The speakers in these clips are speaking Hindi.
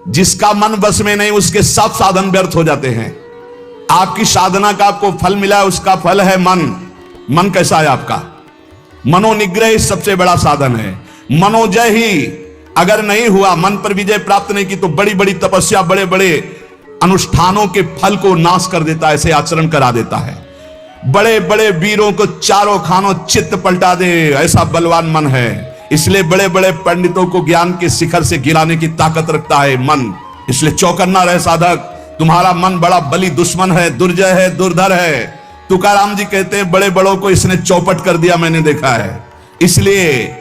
जिसका मन बस में नहीं उसके सब साधन व्यर्थ हो जाते हैं। आपकी साधना का आपको फल मिला है, उसका फल है मन। मन कैसा है आपका? मनोनिग्रह सबसे बड़ा साधन है। मनोजय ही अगर नहीं हुआ, मन पर विजय प्राप्त नहीं की, तो बड़ी बड़ी तपस्या, बड़े बड़े अनुष्ठानों के फल को नाश कर देता है, ऐसे आचरण करा देता है। बड़े बड़े वीरों को चारों खानों चित्त पलटा दे, ऐसा बलवान मन है। इसलिए बड़े बड़े पंडितों को ज्ञान के शिखर से गिराने की ताकत रखता है मन। इसलिए चौकन्ना रहे साधक, तुम्हारा मन बड़ा बली दुश्मन है, दुर्जय है, दुर्धर है। तुकाराम जी कहते हैं बड़े बड़ों को इसने चौपट कर दिया, मैंने देखा है। इसलिए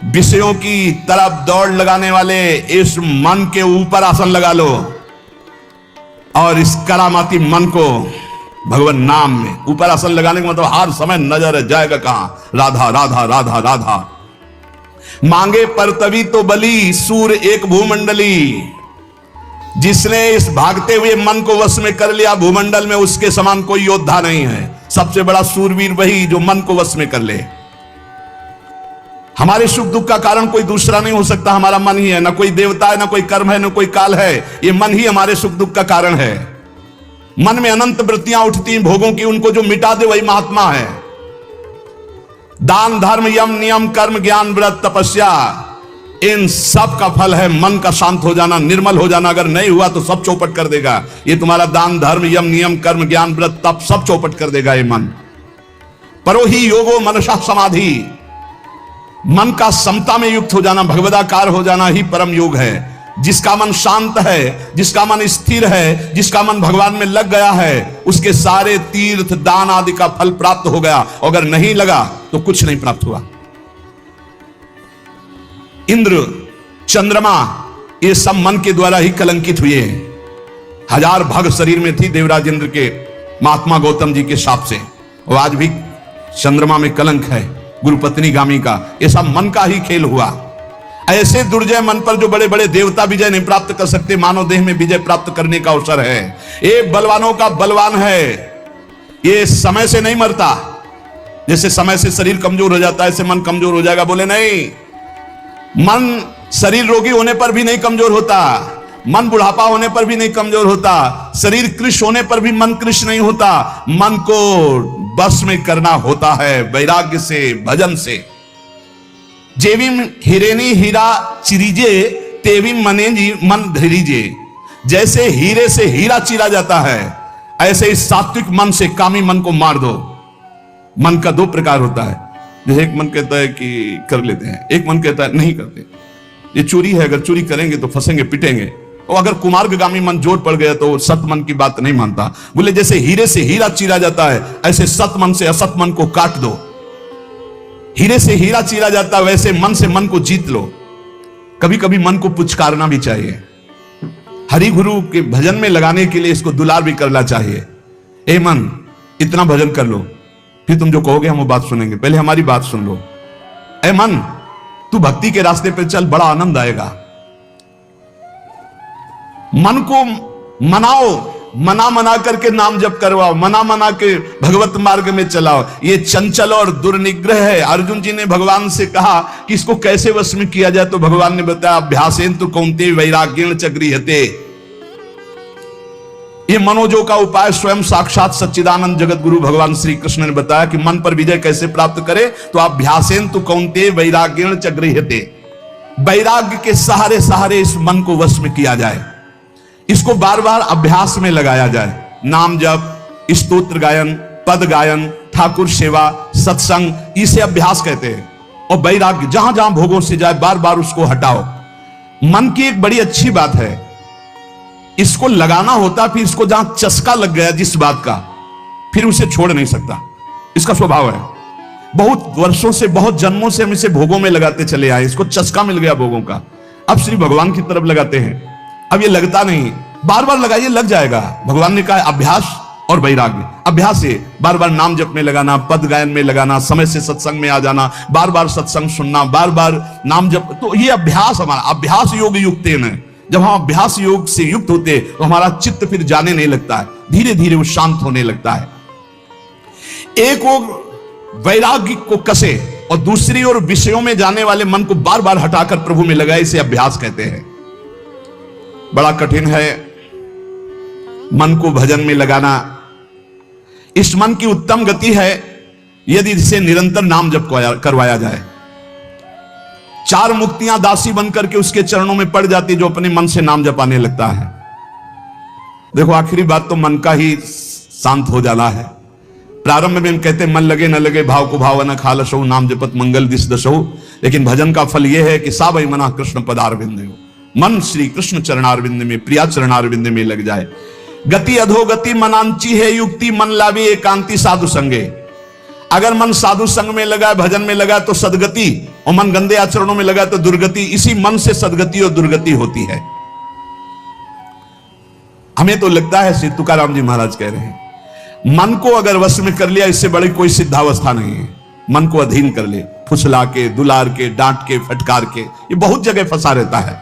विषयों की तरफ दौड़ लगाने वाले इस मन के ऊपर आसन लगा लो और इस करामाती मन को भगवान नाम में ऊपर आसन लगाने का मतलब हर समय नजर जाएगा कहां? राधा राधा राधा राधा। मांगे पर तभी तो बली, सूर एक भूमंडली। जिसने इस भागते हुए मन को वश में कर लिया, भूमंडल में उसके समान कोई योद्धा नहीं है। सबसे बड़ा सूरवीर वही जो मन को वश में कर ले। हमारे सुख दुख का कारण कोई दूसरा नहीं हो सकता, हमारा मन ही है। ना कोई देवता है, ना कोई कर्म है, ना कोई काल है। ये मन ही हमारे सुख दुख का कारण है। मन में अनंत वृत्तियां उठती हैं भोगों की, उनको जो मिटा दे वही महात्मा है। दान धर्म यम नियम कर्म ज्ञान व्रत तपस्या, इन सब का फल है मन का शांत हो जाना, निर्मल हो जाना। अगर नहीं हुआ तो सब चौपट कर देगा ये तुम्हारा दान धर्म यम नियम कर्म ज्ञान व्रत तप, सब चौपट कर देगा ये मन। परो ही योगो मनसा समाधि, मन का समता में युक्त हो जाना, भगवदाकार हो जाना ही परम योग है। जिसका मन शांत है, जिसका मन स्थिर है, जिसका मन भगवान में लग गया है, उसके सारे तीर्थ दान आदि का फल प्राप्त हो गया। अगर नहीं लगा तो कुछ नहीं प्राप्त हुआ। इंद्र चंद्रमा ये सब मन के द्वारा ही कलंकित हुए हैं। 1000 भग शरीर में थी देवराज इंद्र के महात्मा गौतम जी के शाप से, और आज भी चंद्रमा में कलंक है गुरुपत्नी गामी का। ये सब मन का ही खेल हुआ। ऐसे दुर्जय मन पर जो बड़े बड़े देवता विजय नहीं प्राप्त कर सकते, मानव देह में विजय प्राप्त करने का अवसर है। ये बलवानों का बलवान है, ये समय से नहीं मरता। जैसे समय से शरीर कमजोर हो जाता है, ऐसे मन कमजोर हो जाएगा। बोले नहीं, मन शरीर रोगी होने पर भी नहीं कमजोर होता, मन बुढ़ापा होने पर भी नहीं कमजोर होता, शरीर कृश होने पर भी मन कृश नहीं होता। मन को बस में करना होता है वैराग्य से, भजन से। जेविम हिरेनी हीरा चिरीजे, तेविम मने जी मन धीरीजे। जैसे हीरे से हीरा चीरा जाता है, ऐसे ही सात्विक मन से कामी मन को मार दो। मन का 2 प्रकार होता है। जैसे एक मन कहता है कि कर लेते हैं, एक मन कहता है नहीं करते। ये चोरी है, अगर चोरी करेंगे तो फंसेंगे, पिटेंगे। और अगर कुमार्गामी मन जोर पड़ गया तो सत मन की बात नहीं मानता। बोले जैसे हीरे से हीरा चीरा जाता है, ऐसे सत मन से असत मन को काट दो। हीरे से हीरा चीरा जाता है, वैसे मन से मन को जीत लो। कभी कभी मन को पुचकारना भी चाहिए। हरि गुरु के भजन में लगाने के लिए इसको दुलार भी करना चाहिए। ए मन, इतना भजन कर लो, फिर तुम जो कहोगे हम वो बात सुनेंगे, पहले हमारी बात सुन लो। ए मन, तू भक्ति के रास्ते पर चल, बड़ा आनंद आएगा। मन को मनाओ, मना मना करके नाम जप करवाओ, मना मना के भगवत मार्ग में चलाओ। ये चंचल और दुर्निग्रह है। अर्जुन जी ने भगवान से कहा कि इसको कैसे वश में किया जाए, तो भगवान ने बताया अभ्यासेन तो कौन्तेय वैराग्येण च गृह्यते। ये मनोजो का उपाय स्वयं साक्षात सच्चिदानंद जगत गुरु भगवान श्री कृष्ण ने बताया कि मन पर विजय कैसे प्राप्त करे, तो अभ्यासेन तो कौन्तेय वैराग्येण च गृह्यते। वैराग्य के सहारे सहारे इस मन को वश में किया जाए, इसको बार बार अभ्यास में लगाया जाए। नाम जप, स्तोत्र गायन, पद गायन, ठाकुर सेवा, सत्संग, इसे अभ्यास कहते हैं। और वैराग्य जहां जहां भोगों से जाए बार बार उसको हटाओ। मन की एक बड़ी अच्छी बात है, इसको लगाना होता, फिर इसको जहां चस्का लग गया जिस बात का, फिर उसे छोड़ नहीं सकता। इसका स्वभाव है। बहुत वर्षों से, बहुत जन्मों से हम इसे भोगों में लगाते चले आए, इसको चस्का मिल गया भोगों का। अब श्री भगवान की तरफ लगाते हैं। अब ये लगता नहीं, बार बार लगाइए, लग जाएगा। भगवान ने कहा अभ्यास और वैराग्य। अभ्यास से बार बार नाम जप में लगाना, पद गायन में लगाना, समय से सत्संग में आ जाना, बार बार सत्संग सुनना, बार बार नाम जप, तो ये अभ्यास हमारा। अभ्यास योग युक्तेन है। जब हम अभ्यास योग से युक्त होते तो हमारा चित्त फिर जाने नहीं लगता है, धीरे धीरे वो शांत होने लगता है। एक ओर वैराग्य को कसे और दूसरी ओर विषयों में जाने वाले मन को बार बार हटाकर प्रभु में लगाए, इसे अभ्यास कहते हैं। बड़ा कठिन है मन को भजन में लगाना। इस मन की उत्तम गति है यदि इसे निरंतर नाम जप करवाया जाए। 4 मुक्तियां दासी बनकर के उसके चरणों में पड़ जाती जो अपने मन से नाम जपाने लगता है। देखो आखिरी बात तो मन का ही शांत हो जाना है। प्रारंभ में हम कहते मन लगे न लगे भाव को भाव न खालसो नाम जपत मंगल दिस दशो। लेकिन भजन का फल यह है कि सावई मना कृष्ण पदारविंद हो, मन श्री कृष्ण चरणारविंद में प्रिया चरणारविंद में लग जाए। गति अधोगति मनांची है युक्ति मन लावी एकांति साधु संगे। अगर मन साधु संग में लगा भजन में लगा तो सदगति, और मन गंदे आचरणों में लगा तो दुर्गति। इसी मन से सदगति और दुर्गति होती है। हमें तो लगता है श्री तुकाराम जी महाराज कह रहे हैं मन को अगर वश में कर लिया इससे बड़ी कोई सिद्धावस्था नहीं है। मन को अधीन कर ले, फुसला के, दुलार के, डांट के, फटकार के, ये बहुत जगह फंसा रहता है।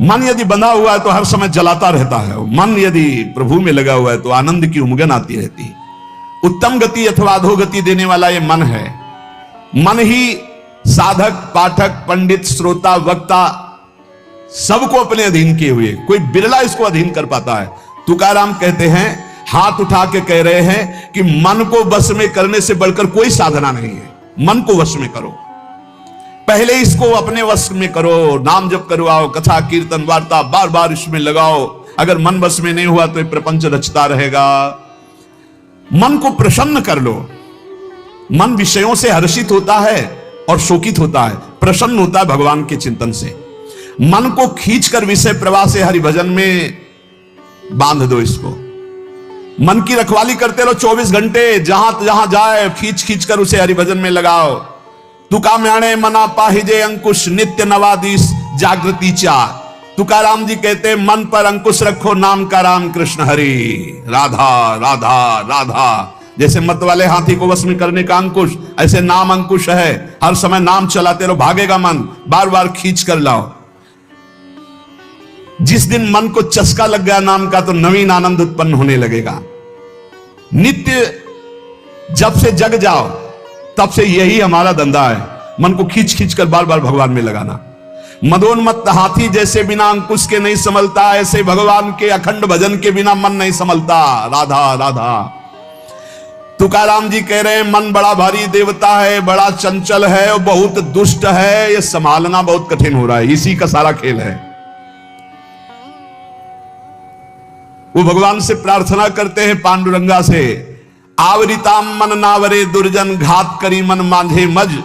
मन यदि बंधा हुआ है तो हर समय जलाता रहता है। मन यदि प्रभु में लगा हुआ है तो आनंद की उमगन आती रहती है। उत्तम गति अथवा अधोगति देने वाला ये मन है। मन ही साधक, पाठक, पंडित, श्रोता, वक्ता सबको अपने अधीन किए हुए, कोई बिरला इसको अधीन कर पाता है। तुकाराम कहते हैं, हाथ उठा के कह रहे हैं कि मन को वश में करने से बढ़कर कोई साधना नहीं है। मन को वश में करो, पहले इसको अपने वश में करो, नाम जप करवाओ, कथा कीर्तन वार्ता बार बार इसमें लगाओ। अगर मन वश में नहीं हुआ तो ये प्रपंच रचता रहेगा। मन को प्रसन्न कर लो। मन विषयों से हर्षित होता है और शोकित होता है, प्रसन्न होता है भगवान के चिंतन से। मन को खींचकर विषय प्रवाह से हरिभजन में बांध दो। इसको मन की रखवाली करते रहो 24 घंटे, जहां जहां जाए खींच खींच कर उसे हरिभजन में लगाओ। तुका म्याणे मना पाहिजे अंकुश नित्य नवादिश जागृति चा। तुकाराम जी कहते हैं मन पर अंकुश रखो, नाम का राम कृष्ण हरि, राधा राधा राधा। जैसे मत वाले हाथी को वश में करने का अंकुश, ऐसे नाम अंकुश है। हर समय नाम चलाते रहो, भागेगा मन, बार बार खींच कर लाओ। जिस दिन मन को चस्का लग गया नाम का तो नवीन आनंद उत्पन्न होने लगेगा। नित्य जब से जग जाओ तब से यही हमारा धंधा है, मन को खींच खींच कर बार बार भगवान में लगाना। मदोन्मत्त हाथी जैसे बिना अंकुश के नहीं संभलता, ऐसे भगवान के अखंड भजन के बिना मन नहीं संभलता। राधा राधा। तुकाराम जी कह रहे हैं मन बड़ा भारी देवता है, बड़ा चंचल है और बहुत दुष्ट है, ये संभालना बहुत कठिन हो रहा है। इसी का सारा खेल है। वो भगवान से प्रार्थना करते हैं पांडुरंगा से, आवरिताम मन नावरे दुर्जन घात करी मन मांझे मज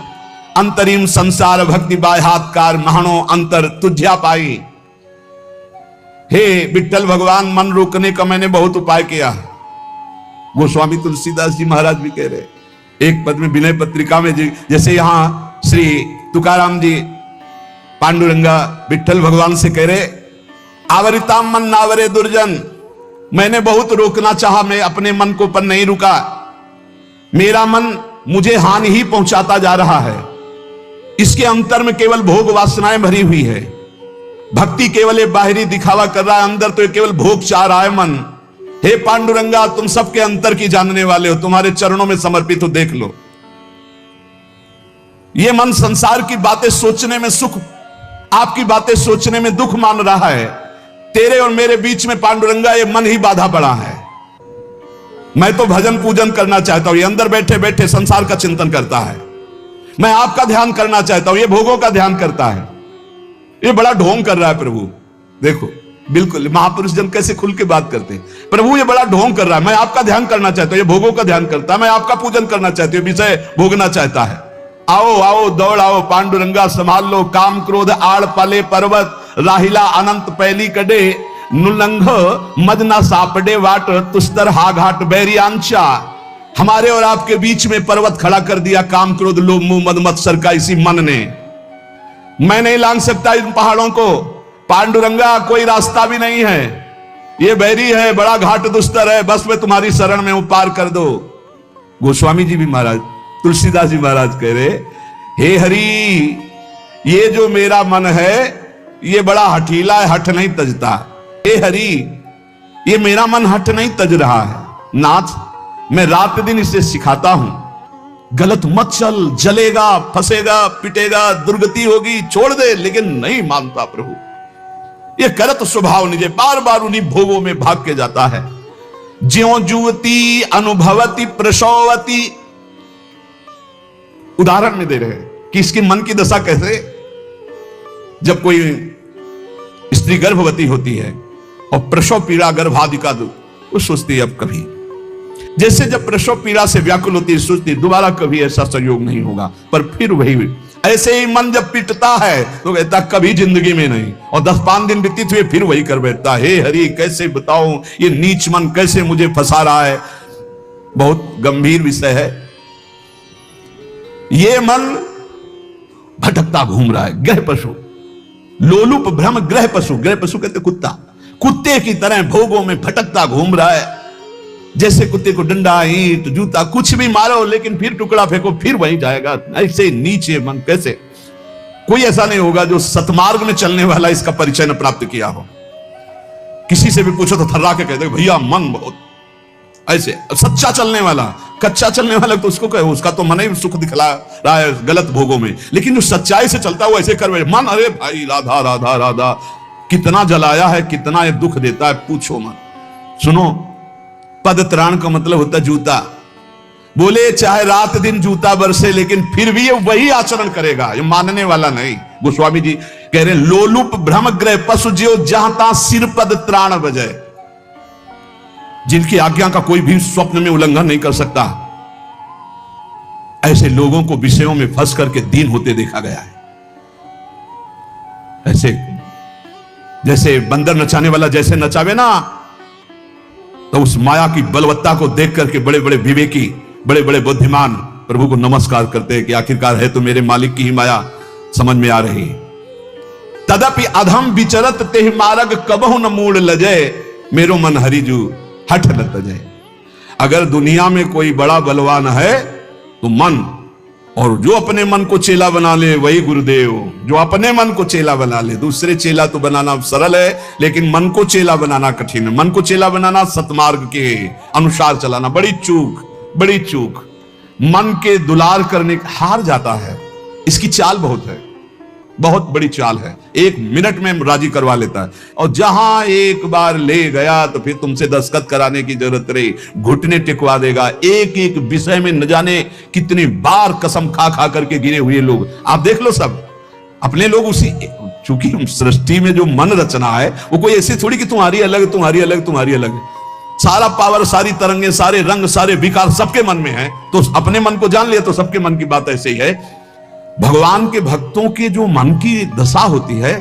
अंतरिम संसार भक्ति बाह्यात्कार महानो अंतर तुझ्या पाई। हे विठ्ठल भगवान, मन रोकने का मैंने बहुत उपाय किया। गोस्वामी तुलसीदास जी महाराज भी कह रहे एक पद में विनय पत्रिका में, जैसे यहां श्री तुकाराम जी पांडुरंगा विठ्ठल भगवान से कह रहे, आवरिताम मन नावरे दुर्जन, मैंने बहुत रोकना चाहा, मैं अपने मन को पर नहीं रुका। मेरा मन मुझे हानि ही पहुंचाता जा रहा है। इसके अंतर में केवल भोग वासनाएं भरी हुई है। भक्ति केवल एक बाहरी दिखावा कर रहा है, अंदर तो केवल भोग चाह रहा है मन। हे पांडुरंगा, तुम सबके अंतर की जानने वाले हो, तुम्हारे चरणों में समर्पित हो, देख लो। ये मन संसार की बातें सोचने में सुख, आपकी बातें सोचने में दुख मान रहा है। तेरे और मेरे बीच में पांडुरंगा ये मन ही बाधा पड़ा है। मैं तो भजन पूजन करना चाहता हूं, ये अंदर बैठे बैठे संसार का चिंतन करता है। मैं आपका ध्यान करना चाहता हूं, ये भोगों का ध्यान करता है। ये बड़ा ढोंग कर रहा है प्रभु। देखो बिल्कुल महापुरुष जन कैसे खुल के बात करते हैं। प्रभु ये बड़ा ढोंग कर रहा है, मैं आपका ध्यान करना चाहता हूं, ये भोगों का ध्यान करता है। मैं आपका पूजन करना चाहती हूँ, विषय भोगना चाहता है। आओ आओ दौड़ आओ पांडुरंगा, संभाल लो काम क्रोध आड़ पाले पर्वत, राहिला अनंत पैली कड़े, नुलंघ मदना सापडे वाट, तुस्तर हा घाट बैरियांचा। हमारे और आपके बीच में पर्वत खड़ा कर दिया काम क्रोध लोभ मोह मद मत्सर का इसी मन ने। मैं नहीं लांघ सकता इन पहाड़ों को पांडुरंगा, कोई रास्ता भी नहीं है, ये बैरी है, बड़ा घाट दुस्तर है, बस मैं तुम्हारी शरण में हूं, पार कर दो। गोस्वामी जी भी महाराज, तुलसीदास जी महाराज कह रहे, हे हरि, ये जो मेरा मन है ये बड़ा हठीला है, हठ नहीं तजता। हे हरि, ये मेरा मन हठ नहीं तज रहा है। नाथ, मैं रात दिन इसे सिखाता हूं, गलत मत चल, जलेगा, फंसेगा, पिटेगा, दुर्गति होगी, छोड़ दे, लेकिन नहीं मानता प्रभु। ये करत स्वभाव निजे, बार बार उन्हीं भोगों में भाग के जाता है। ज्यों जुवती अनुभवती प्रसवती, उदाहरण में दे रहे हैं कि इसके मन की दशा कैसे, जब कोई स्त्री गर्भवती होती है और प्रसव पीड़ा गर्भादि का वो सोचती है अब कभी, जैसे जब प्रसव पीड़ा से व्याकुल होती है, सोचती है दोबारा कभी ऐसा संयोग नहीं होगा, पर फिर वही ऐसे ही मन जब पिटता है तो कहता कभी जिंदगी में नहीं, और 10-5 दिन व्यतीत हुए फिर वही कर बैठता, हे हरि कैसे बताऊं ये नीच मन कैसे मुझे फंसा रहा है। बहुत गंभीर विषय है। ये मन भटकता घूम रहा है, ग्रह पशु, लोलुप भ्रम ग्रह पशु, ग्रह पशु कहते कुत्ता, कुत्ते की तरह भोगों में भटकता घूम रहा है। जैसे कुत्ते को डंडा ईंट जूता कुछ भी मारो लेकिन फिर टुकड़ा फेंको फिर वहीं जाएगा, ऐसे नीचे मन कैसे। कोई ऐसा नहीं होगा जो सतमार्ग में चलने वाला इसका परिचय न प्राप्त किया हो। किसी से भी पूछो तो थर्रा के कहते भैया मन बहुत ऐसे, सच्चा चलने वाला, कच्चा चलने वाला तो उसको कहे उसका तो मन ही सुख दिखला रहा है गलत भोगों में, लेकिन जो सच्चाई से चलता है वो ऐसे कर मन, अरे भाई राधा राधा राधा, कितना जलाया है, कितना ये दुख देता है, पूछो मन। सुनो, पद त्राण का मतलब होता जूता, बोले चाहे रात दिन जूता बरसे लेकिन फिर भी ये वही आचरण करेगा, ये मानने वाला नहीं। गोस्वामी जी कह रहे हैं लोलुप भ्रम ग्रह पशु ज्यो जहां ता सिर पद त्राण बजे, जिनकी आज्ञा का कोई भी स्वप्न में उल्लंघन नहीं कर सकता, ऐसे लोगों को विषयों में फंस करके दीन होते देखा गया है। ऐसे जैसे बंदर नचाने वाला जैसे नचावे ना, तो उस माया की बलवत्ता को देख करके बड़े बड़े विवेकी, बड़े बड़े बुद्धिमान प्रभु को नमस्कार करते हैं कि आखिरकार है तो मेरे मालिक की ही माया समझ में आ रही। तदपि अधम विचरत तेहि मार्ग कबहु न मूड लजे, मेरो मन हरिजू हठ न तजे। अगर दुनिया में कोई बड़ा बलवान है तो मन, और जो अपने मन को चेला बना ले वही गुरुदेव। जो अपने मन को चेला बना ले, दूसरे चेला तो बनाना सरल है लेकिन मन को चेला बनाना कठिन है। मन को चेला बनाना सतमार्ग के अनुसार चलाना बड़ी चूक, बड़ी चूक। मन के दुलार करने हार जाता है, इसकी चाल बहुत है, बहुत बड़ी चाल है, 1 मिनट में राजी करवा लेता है। और जहां एक बार ले गया तो फिर तुमसे दस्तखत कराने की जरूरत रही, घुटने टिकवा देगा। एक एक विषय में न जाने कितनी बार कसम खा खा करके गिरे हुए लोग आप देख लो, सब अपने लोग उसी, चूंकि सृष्टि में जो मन रचना है वो कोई ऐसी थोड़ी कि तुम्हारी अलग तुम्हारी अलग तुम्हारी अलग, सारा पावर, सारी तरंगे, सारे रंग, सारे विकार सबके मन में है। तो अपने मन को जान लिया तो सबके मन की बात ऐसे ही है। भगवान के भक्तों के जो मन की दशा होती है,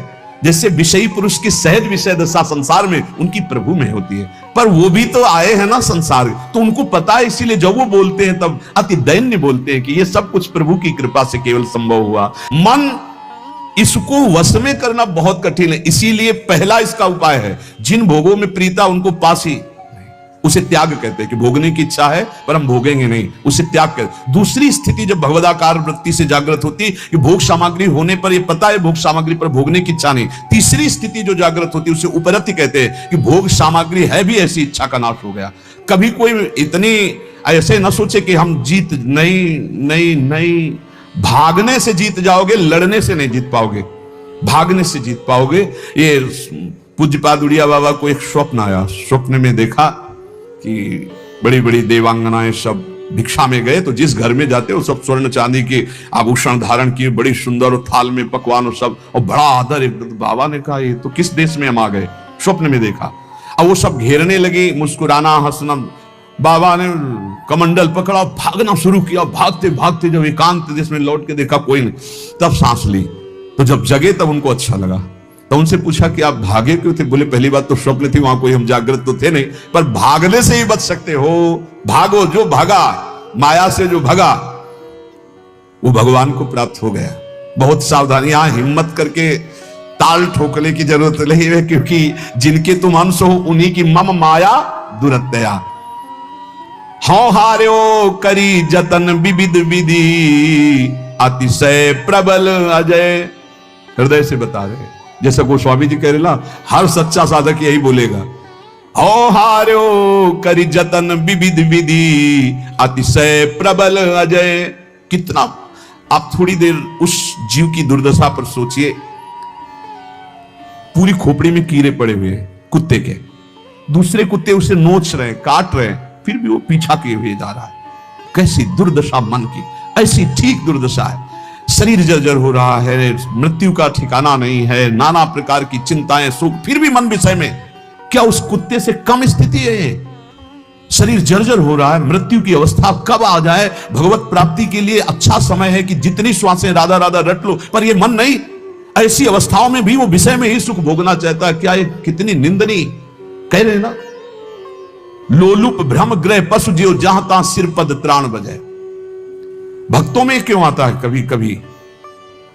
जैसे विषयी पुरुष की सहज विषय दशा संसार में उनकी प्रभु में होती है, पर वो भी तो आए हैं ना संसार, तो उनको पता है, इसीलिए जब वो बोलते हैं तब अति दैन्य बोलते हैं कि ये सब कुछ प्रभु की कृपा से केवल संभव हुआ। मन इसको वश में करना बहुत कठिन है, इसीलिए पहला इसका उपाय है जिन भोगों में प्रीता उनको पासी, उसे त्याग कहते हैं कि भोगने की इच्छा है पर हम भोगेंगे नहीं, उसे त्याग कहते। दूसरी स्थिति जब भगवदाकार वृत्ति से जागृत होती कि भोग सामग्री होने पर ये पता है भोग सामग्री पर भोगने की इच्छा नहीं, तीसरी स्थिति जो जागृत होती है उसे उपरति कहते हैं कि भोग सामग्री है भी ऐसी इच्छा का नाश हो गया। कभी कोई इतनी ऐसे न सोचे कि हम जीत नहीं नहीं नहीं, भागने से जीत जाओगे, लड़ने से नहीं जीत पाओगे, भागने से जीत पाओगे। ये पूज्यपाद उड़िया बाबा को एक स्वप्न आया, स्वप्न में देखा कि बड़ी बड़ी देवांगनाएं सब भिक्षा में गए, तो जिस घर में जाते वो सब स्वर्ण चांदी के आभूषण धारण किए, बड़ी सुंदर, और थाल में पकवान और सब, और बड़ा आदर। बाबा ने कहा ये तो किस देश में हम आ गए, स्वप्न में देखा। अब वो सब घेरने लगे, मुस्कुराना हंसना। बाबा ने कमंडल पकड़ा, भागना शुरू किया। भागते भागते जब एकांत देश में लौट के देखा कोई नहीं, तब सांस ली। तो जब जगे तब उनको अच्छा लगा, तो उनसे पूछा कि आप भागे क्यों थे? बोले पहली बात तो स्वप्न थी, वहां कोई हम जागृत तो थे नहीं, पर भागने से ही बच सकते हो। भागो, जो भागा माया से, जो भागा वो भगवान को प्राप्त हो गया। बहुत सावधानी, यहां हिम्मत करके ताल ठोकने की जरूरत नहीं है, क्योंकि जिनके तुम अंश हो उन्हीं की मम माया दुरत्या। हाँ हार्यो करी जतन विविध विधि, अतिशय प्रबल अजय। हृदय से बता रहे, जैसा गोस्वामी जी कह रहे ना, हर सच्चा साधक यही बोलेगा, हो हार्यो करी जतन विविध विधि, अतिशय प्रबल अजय। कितना आप थोड़ी देर उस जीव की दुर्दशा पर सोचिए। पूरी खोपड़ी में कीड़े पड़े हुए हैं कुत्ते के, दूसरे कुत्ते उसे नोच रहे हैं, काट रहे हैं, फिर भी वो पीछा किए हुए जा रहा है। कैसी दुर्दशा मन की, ऐसी ठीक दुर्दशा है। शरीर जर्जर हो रहा है, मृत्यु का ठिकाना नहीं है, नाना प्रकार की चिंताएं, सुख, फिर भी मन विषय में। क्या उस कुत्ते से कम स्थिति है ये? शरीर जर्जर हो रहा है, मृत्यु की अवस्था कब आ जाए। भगवत प्राप्ति के लिए अच्छा समय है कि जितनी श्वासें राधा राधा रट लो, पर ये मन नहीं। ऐसी अवस्थाओं में भी वो विषय में ही सुख भोगना चाहता है। क्या ये कितनी निंदनीय, कह रहे ना, लोलुप भ्रम ग्रह पशु जियो जहां तहां सिर पद त्राण बजाए। भक्तों में क्यों आता है कभी कभी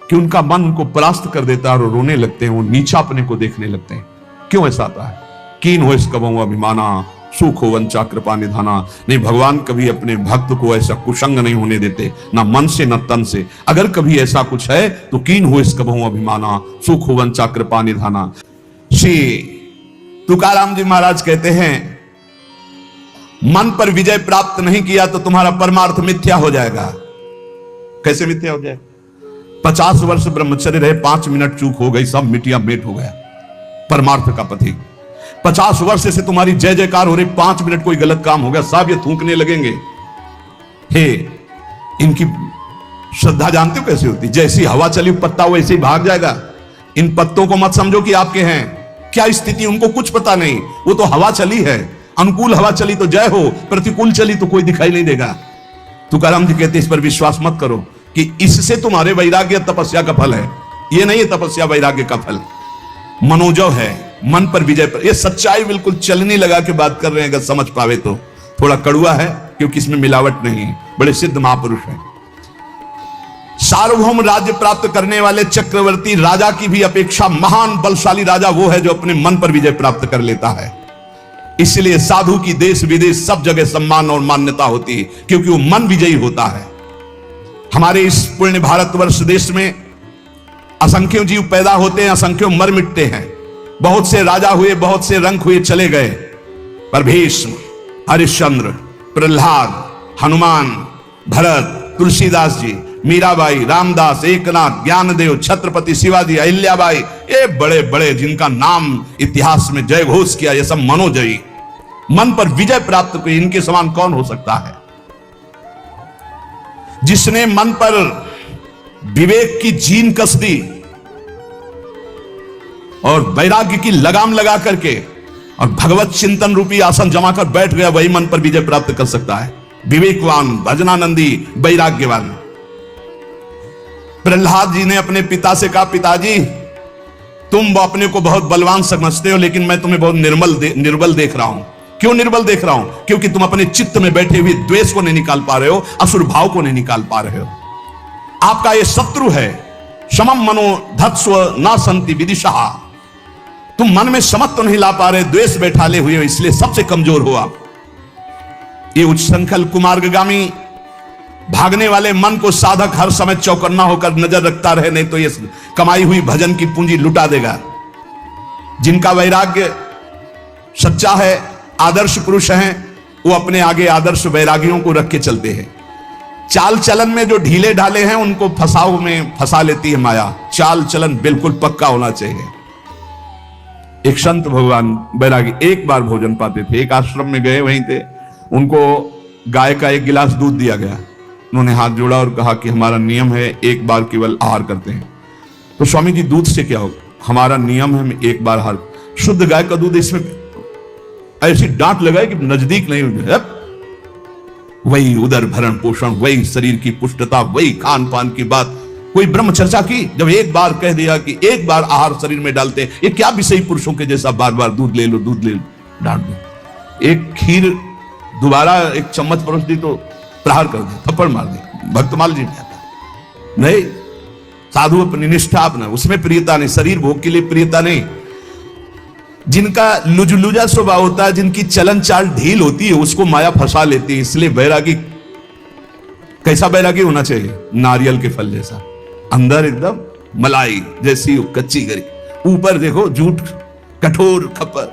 कि उनका मन उनको परास्त कर देता है और रोने लगते हैं, वो नीचा अपने को देखने लगते हैं। क्यों ऐसा आता है? कीन हो इस कबहू अभिमाना, सुख हो वंचा कृपा निधाना। नहीं, भगवान कभी अपने भक्त को ऐसा कुसंग नहीं होने देते, ना मन से न तन से। अगर कभी ऐसा कुछ है तो कीन हो इस कबहू अभिमाना, सुख हो वंचा कृपा निधाना। श्री तुकाराम जी महाराज कहते हैं, मन पर विजय प्राप्त नहीं किया तो तुम्हारा परमार्थ मिथ्या हो जाएगा। कैसे मिथ्या हो जाए? 50 वर्ष ब्रह्मचर्य रहे, 5 मिनट चूक हो गई, सब मिटिया मेट हो गया परमार्थ का पथिक। 50 वर्ष से तुम्हारी जय जयकार हो रही, 5 मिनट कोई गलत काम हो गया, सब ये थूकने लगेंगे। हे, इनकी श्रद्धा जानते हो कैसी होती? जैसी हवा चली पत्ता वैसे ही भाग जाएगा। इन पत्तों को मत समझो कि आपके हैं। क्या स्थिति उनको कुछ पता नहीं, वो तो हवा चली है। अनुकूल हवा चली तो जय हो, प्रतिकूल चली तो कोई दिखाई नहीं देगा। तुकाराम जी कहते इस पर विश्वास मत करो कि इससे तुम्हारे वैराग्य तपस्या का फल है। ये नहीं है तपस्या वैराग्य का फल, मनोजव है, मन पर विजय पर। ये सच्चाई बिल्कुल चलनी लगा के बात कर रहे हैं, अगर समझ पावे तो। थोड़ा कड़ुआ है क्योंकि इसमें मिलावट नहीं है, बड़े सिद्ध महापुरुष हैं। सार्वभौम राज्य प्राप्त करने वाले चक्रवर्ती राजा की भी अपेक्षा महान बलशाली राजा वो है जो अपने मन पर विजय प्राप्त कर लेता है। इसलिए साधु की देश विदेश सब जगह सम्मान और मान्यता होती है, क्योंकि वो मन विजयी होता है। हमारे इस पुण्य भारतवर्ष देश में असंख्यों जीव पैदा होते हैं, असंख्यों मर मिटते हैं। बहुत से राजा हुए, बहुत से रंक हुए, चले गए, पर भीष्म, हरिश्चंद्र, प्रहलाद, हनुमान, भरत, तुलसीदास जी, मीराबाई, रामदास, एकनाथ, ज्ञानदेव, छत्रपति शिवाजी, अहिल्याबाई, ये बड़े बड़े जिनका नाम इतिहास में जय घोष किया, ये सब मनोजयी, मन पर विजय प्राप्त हुई। इनके समान कौन हो सकता है? जिसने मन पर विवेक की जीन कस दी और वैराग्य की लगाम लगा करके और भगवत चिंतन रूपी आसन जमा कर बैठ गया, वही मन पर विजय प्राप्त कर सकता है। विवेकवान, भजनानंदी, वैराग्यवान। प्रहलाद जी ने अपने पिता से कहा, पिताजी तुम अपने को बहुत बलवान समझते हो, लेकिन मैं तुम्हें बहुत निर्बल देख रहा हूं। क्यों निर्बल देख रहा हूं? क्योंकि तुम अपने चित्त में बैठे हुए द्वेष को नहीं निकाल पा रहे हो, असुर भाव को नहीं निकाल पा रहे हो। आपका ये शत्रु है। समम मनो धत्स्व ना संति विदिशा। तुम मन में समत्व तो नहीं ला पा रहे, द्वेष बैठाले हुए हो, इसलिए सबसे कमजोर हो आप। ये उच्छृंखल कुमार्गगामी भागने वाले मन को साधक हर समय चौकन्ना होकर नजर रखता रहे, नहीं तो ये कमाई हुई भजन की पूंजी लुटा देगा। जिनका वैराग्य सच्चा है, आदर्श पुरुष हैं, वो अपने आगे आदर्श वैरागियों को रख के चलते हैं। चाल चलन में जो ढीले ढाले हैं उनको फसाव में फंसा लेती है माया। चाल चलन बिल्कुल पक्का होना चाहिए। एक संत भगवान वैरागी एक बार भोजन पाते थे, एक आश्रम में गए, वहीं थे, उनको गाय का 1 गिलास दूध दिया गया। उन्होंने हाथ जोड़ा और कहा कि हमारा नियम है एक बार केवल आहार करते हैं। तो स्वामी जी दूध से क्या होगा? हमारा नियम है हम एक बार आहार। शुद्ध गाय का दूध, इसमें ऐसी डांट लगाए कि नजदीक नहीं हुए। वही उदर भरण पोषण, वही शरीर की पुष्टता, वही खान पान की बात। कोई ब्रह्म चर्चा की? जब एक बार कह दिया कि एक बार आहार शरीर में डालते, ये क्या विषयी पुरुषों के जैसा बार बार दूध ले लो दूध ले लो, डांट दो। एक खीर दोबारा 1 चम्मच परोस दी तो प्रहार कर दे, थप्पड़ मार दे। भक्तमाल जी नहीं, साधु अपनी निष्ठा अपना, उसमें प्रियता नहीं, शरीर भोग के लिए प्रियता नहीं। जिनका लुजलुजा स्वभाव होता है, जिनकी चलन चाल ढील होती है, उसको माया फंसा लेती है। इसलिए वैरागी कैसा वैरागी होना चाहिए? नारियल के फल जैसा, अंदर एकदम मलाई जैसी कच्ची गरी, ऊपर देखो झूठ कठोर खप्पर,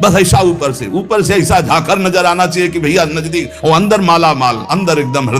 बस ऐसा ऊपर से ऐसा झाकर नजर आना चाहिए कि भैया नजदीक, और अंदर माला माल, अंदर एकदम हृदय